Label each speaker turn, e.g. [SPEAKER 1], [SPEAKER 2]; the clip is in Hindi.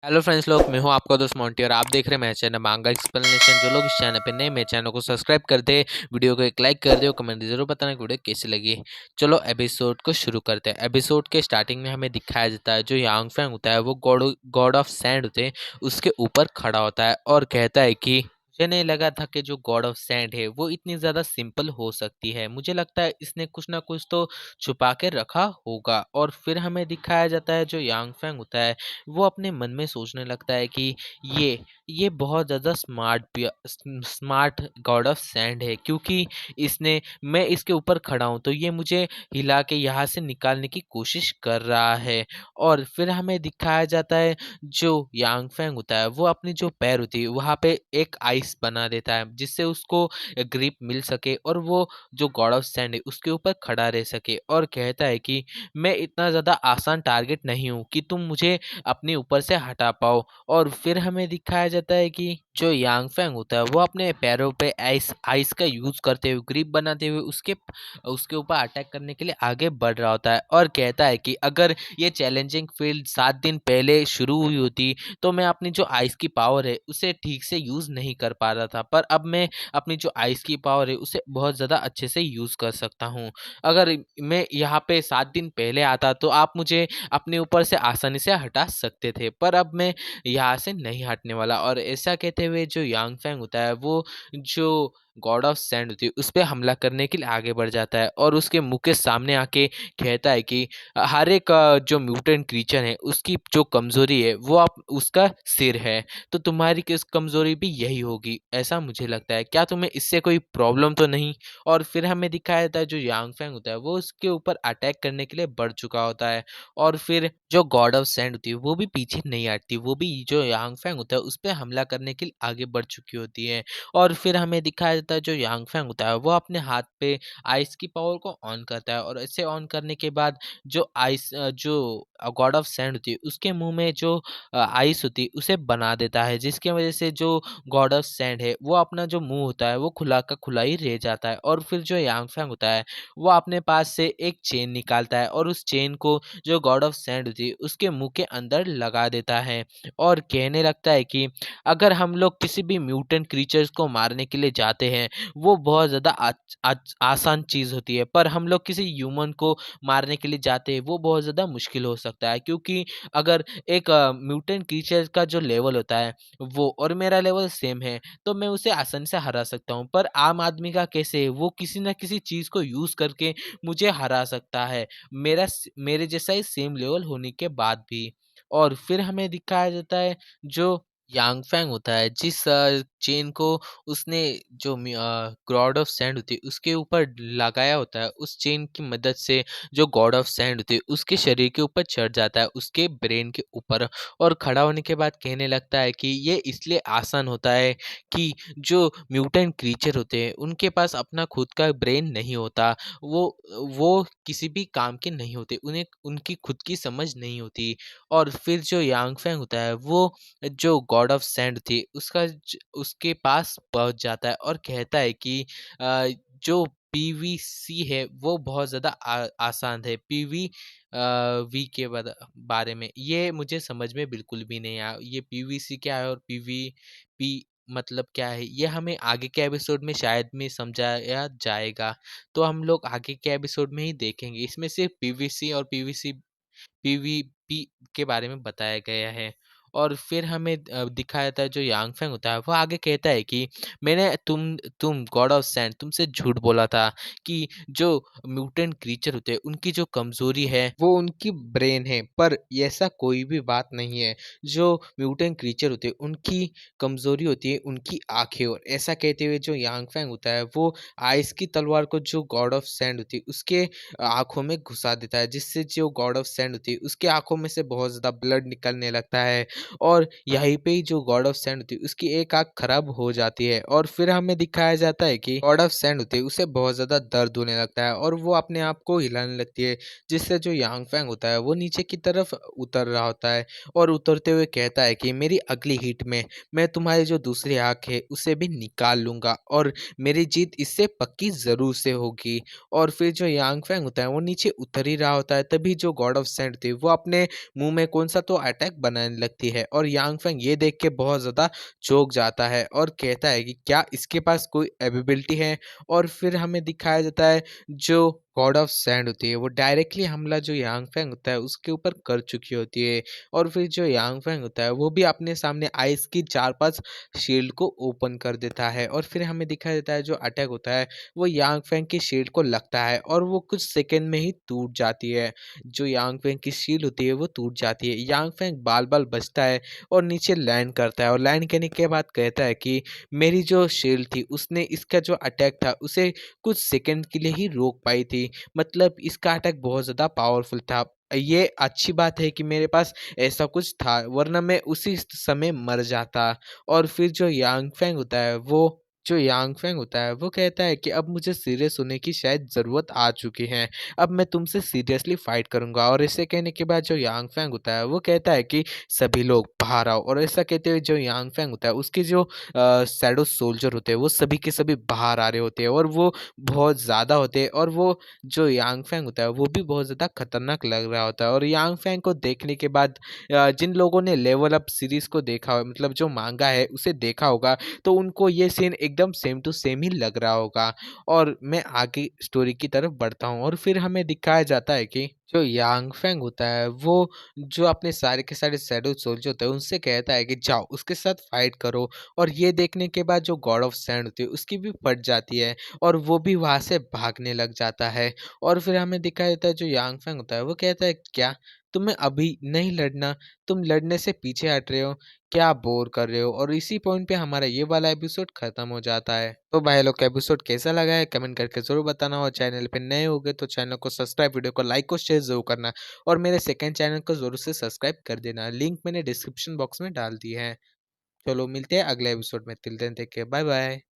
[SPEAKER 1] हेलो फ्रेंड्स लोग, मैं हूं आपका दोस्त मोंटी और आप देख रहे हैं मेरा चैनल मांगा एक्सप्लेनेशन। जो लोग इस चैनल पे नए, मेरे चैनल को सब्सक्राइब कर दे, वीडियो को एक लाइक कर दे और कमेंट जरूर बताना कि वीडियो कैसी लगी। चलो एपिसोड को शुरू करते हैं। एपिसोड के स्टार्टिंग में हमें दिखाया जाता है जो यांग फैंग होता है वो गॉड गॉड ऑफ सैंड होते हैं उसके ऊपर खड़ा होता है और कहता है कि मुझे नहीं लगा था कि जो गॉड ऑफ सैंड है वो इतनी ज़्यादा सिंपल हो सकती है। मुझे लगता है इसने कुछ ना कुछ तो छुपा के रखा होगा। और फिर हमें दिखाया जाता है जो यांग फैंग होता है वो अपने मन में सोचने लगता है कि ये ये बहुत ज़्यादा स्मार्ट गॉड ऑफ सैंड है, क्योंकि इसने मैं इसके ऊपर खड़ा हूँ तो ये मुझे हिला के यहाँ से निकालने की कोशिश कर रहा है। और फिर हमें दिखाया जाता है जो यांग फैंग होता है वो अपनी जो पैर होती है वहाँ पे एक आइस बना देता है जिससे उसको ग्रिप मिल सके और वो जो गॉड ऑफ सैंड है उसके ऊपर खड़ा रह सके। और कहता है कि मैं इतना ज़्यादा आसान टारगेट नहीं हूँ कि तुम मुझे अपने ऊपर से हटा पाओ। और फिर हमें दिखाया जाता है कि जो यांग फैंग होता है वो अपने पैरों पे आइस आइस का यूज करते हुए ग्रिप बनाते हुए उसके उसके ऊपर अटैक करने के लिए आगे बढ़ रहा होता है। और कहता है कि अगर ये चैलेंजिंग फील्ड 7 दिन पहले शुरू हुई होती तो मैं अपनी जो आइस की पावर है उसे ठीक से यूज नहीं कर पा रहा था, पर अब मैं अपनी जो आइस की पावर है उसे बहुत ज़्यादा अच्छे से यूज कर सकता हूँ। अगर मैं यहाँ पे 7 दिन पहले आता तो आप मुझे अपने ऊपर से आसानी से हटा सकते थे, पर अब मैं यहाँ से नहीं हटने वाला। और ऐसा कहते हुए जो यांग फैंग होता है वो जो गॉड ऑफ सैंड होती है उस पे हमला करने के लिए आगे बढ़ जाता है और उसके मुंह के सामने आके कहता है कि हर एक जो म्यूटेंट क्रीचर है उसकी जो कमजोरी है वो आप उसका सिर है, तो तुम्हारी किस कमजोरी भी यही होगी, ऐसा मुझे लगता है। क्या तुम्हें इससे कोई प्रॉब्लम तो नहीं? और फिर हमें दिखाया जाता है जो यांग फैंग होता है वो उसके ऊपर अटैक करने के लिए बढ़ चुका होता है। और फिर जो गॉड ऑफ सैंड होती है वो भी पीछे नहीं हटती, वो भी जो यांग फैंग होता है उस पर हमला करने के लिए आगे बढ़ चुकी होती है। और फिर हमें दिखाया जाता है जो यांग फैंग होता है वो अपने हाथ पे आइस की पावर को ऑन करता है और ऐसे ऑन करने के बाद जो आइस जो गॉड ऑफ सैंड होती है उसके मुंह में जो आइस होती है उसे बना देता है, जिसकी वजह से जो गॉड ऑफ सैंड है वो अपना जो मुंह होता है वो खुला का खुला ही रह जाता है। और फिर जो यांग फैंग होता है वो अपने पास से एक चेन निकालता है और उस चेन को जो गॉड ऑफ सैंड होती है उसके मुंह के अंदर लगा देता है और कहने लगता है कि अगर हम लोग किसी भी म्यूटेंट क्रीचर्स को मारने के लिए जाते हैं वो बहुत ज़्यादा आसान चीज़ होती है, पर हम लोग किसी ह्यूमन को मारने के लिए जाते हैं वो बहुत ज़्यादा मुश्किल हो सकता है, क्योंकि अगर एक म्यूटेंट क्रीचर का जो लेवल होता है वो और मेरा लेवल सेम है तो मैं उसे आसानी से हरा सकता हूँ, पर आम आदमी का कैसे है, वो किसी ना किसी चीज़ को यूज़ करके मुझे हरा सकता है, मेरे जैसा ही सेम लेवल होने के बाद भी। और फिर हमें दिखाया जाता है जो यांग फैंग होता है जिस चेन को उसने जो गॉड ऑफ सैंड होती है उसके ऊपर लगाया होता है, उस चेन की मदद से जो गॉड ऑफ सैंड होती है उसके शरीर के ऊपर चढ़ जाता है, उसके ब्रेन के ऊपर। और खड़ा होने के बाद कहने लगता है कि ये इसलिए आसान होता है कि जो म्यूटेंट क्रीचर होते हैं उनके पास अपना खुद का ब्रेन नहीं होता, वो वो किसी भी काम के नहीं होते, उन्हें उनकी खुद की समझ नहीं होती। और फिर जो यांग फैंग होता है वो जो गॉड ऑफ सैंड थी उसके पास पहुंच जाता है और कहता है कि जो पीवीसी है वो बहुत ज़्यादा आसान है। वी के बारे में ये मुझे समझ में बिल्कुल भी नहीं आया, ये पीवीसी क्या है और पी मतलब क्या है, ये हमें आगे के एपिसोड में शायद में समझाया जाएगा, तो हम लोग आगे के एपिसोड में ही देखेंगे। इसमें सिर्फ पीवीसी और पीवीपी के बारे में बताया गया है। और फिर हमें दिखाया जाता है जो यांग फैंग होता है वो आगे कहता है कि मैंने तुम गॉड ऑफ सैंड तुमसे झूठ बोला था कि जो म्यूटेंट क्रीचर होते हैं उनकी जो कमजोरी है वो उनकी ब्रेन है, पर ऐसा कोई भी बात नहीं है। जो म्यूटेंट क्रीचर होते हैं उनकी कमजोरी होती है उनकी आंखें। और ऐसा कहते हुए जो यांग फैंग होता है वो आइस की तलवार को जो गॉड ऑफ सैंड होती है उसके आँखों में घुसा देता है, जिससे जो गॉड ऑफ सैंड होती है उसकी आँखों में से बहुत ज़्यादा ब्लड निकलने लगता है। और यहीं पे ही जो गॉड ऑफ सैंड होती है उसकी एक आँख खराब हो जाती है। और फिर हमें दिखाया जाता है कि गॉड ऑफ सैंड होती है उसे बहुत ज़्यादा दर्द होने लगता है और वो अपने आप को हिलाने लगती है, जिससे जो यांग फैंग होता है वो नीचे की तरफ उतर रहा होता है और उतरते हुए कहता है कि मेरी अगली हिट में मैं तुम्हारी जो दूसरी आँख है उसे भी निकाल लूँगा और मेरी जीत इससे पक्की ज़रूर से होगी। और फिर जो यांग फैंग होता है वो नीचे उतर ही रहा होता है, तभी जो गॉड ऑफ सैंड थी वो अपने मुंह में कौन सा तो अटैक बनाने लगती है और यांग फेंग ये देख के बहुत ज़्यादा चौंक जाता है और कहता है कि क्या इसके पास कोई एबिलिटी है? और फिर हमें दिखाया जाता है जो गॉड ऑफ सैंड होती है वो डायरेक्टली हमला जो यांग फेंग होता है उसके ऊपर कर चुकी होती है और फिर जो यांग फेंग होता है वो भी अपने सामने आइस की 4-5 शील्ड को ओपन कर देता है और फिर हमें दिखाया जाता है जो अटैक होता है वो यांग फेंग की शील्ड को लगता है और वो कुछ सेकंड में ही टूट जाती है। जो यांग फेंग की शील्ड होती है वो टूट जाती है। यांग फेंग बाल-बाल बचता है और नीचे लैंड करता है और लैंड करने के बाद कहता है कि मेरी जो शील्ड थी उसने इसका जो अटैक था उसे कुछ सेकंड के लिए ही रोक पाई थी। मतलब इसका अटैक बहुत ज़्यादा पावरफुल था। ये अच्छी बात है कि मेरे पास ऐसा कुछ था वरना मैं उसी समय मर जाता। और फिर जो यांग फेंग होता है वो कहता है कि अब मुझे सीरियस होने की शायद ज़रूरत आ चुकी है। अब मैं तुमसे सीरियसली फाइट करूँगा और ऐसे कहने के बाद जो यांग फेंग होता है वो कहता है कि सभी लोग बाहर आओ और ऐसा कहते हुए जो यांग फेंग होता है उसके जो शैडो सोल्जर होते हैं वो सभी के सभी बाहर आ रहे होते हैं और वो बहुत ज़्यादा होते हैं और वो जो यांग फेंग होता है वो भी बहुत ज़्यादा खतरनाक लग रहा होता है। और यांग फेंग को देखने के बाद जिन लोगों ने लेवल अप सीरीज़ को देखा हो मतलब जो मांगा है उसे देखा होगा तो उनको ये सीन एकदम सेम टू सेम ही लग रहा होगा। और मैं आगे स्टोरी की तरफ बढ़ता हूँ और फिर हमें दिखाया जाता है कि जो यांग फेंग होता है वो जो अपने सारे के सारे शैडो सोल्जर होते हैं उनसे कहता है कि जाओ उसके साथ फाइट करो। और ये देखने के बाद जो गॉड ऑफ सैंड होती है उसकी भी फट जाती है और वो भी वहाँ से भागने लग जाता है। और फिर हमें दिखाया जाता है जो यांग फेंग होता है वो कहता है क्या तुम्हें अभी नहीं लड़ना, तुम लड़ने से पीछे हट रहे हो, क्या बोर कर रहे हो। और इसी पॉइंट पे हमारा ये वाला एपिसोड खत्म हो जाता है। तो भाई लोग एपिसोड कैसा लगा है कमेंट करके जरूर बताना और चैनल पे नए हो गए तो चैनल को सब्सक्राइब, वीडियो को लाइक और शेयर जरूर करना और मेरे सेकंड चैनल को जरूर से सब्सक्राइब कर देना, लिंक मैंने डिस्क्रिप्शन बॉक्स में डाल दी है। चलो मिलते हैं अगले एपिसोड में, till then take care, bye bye.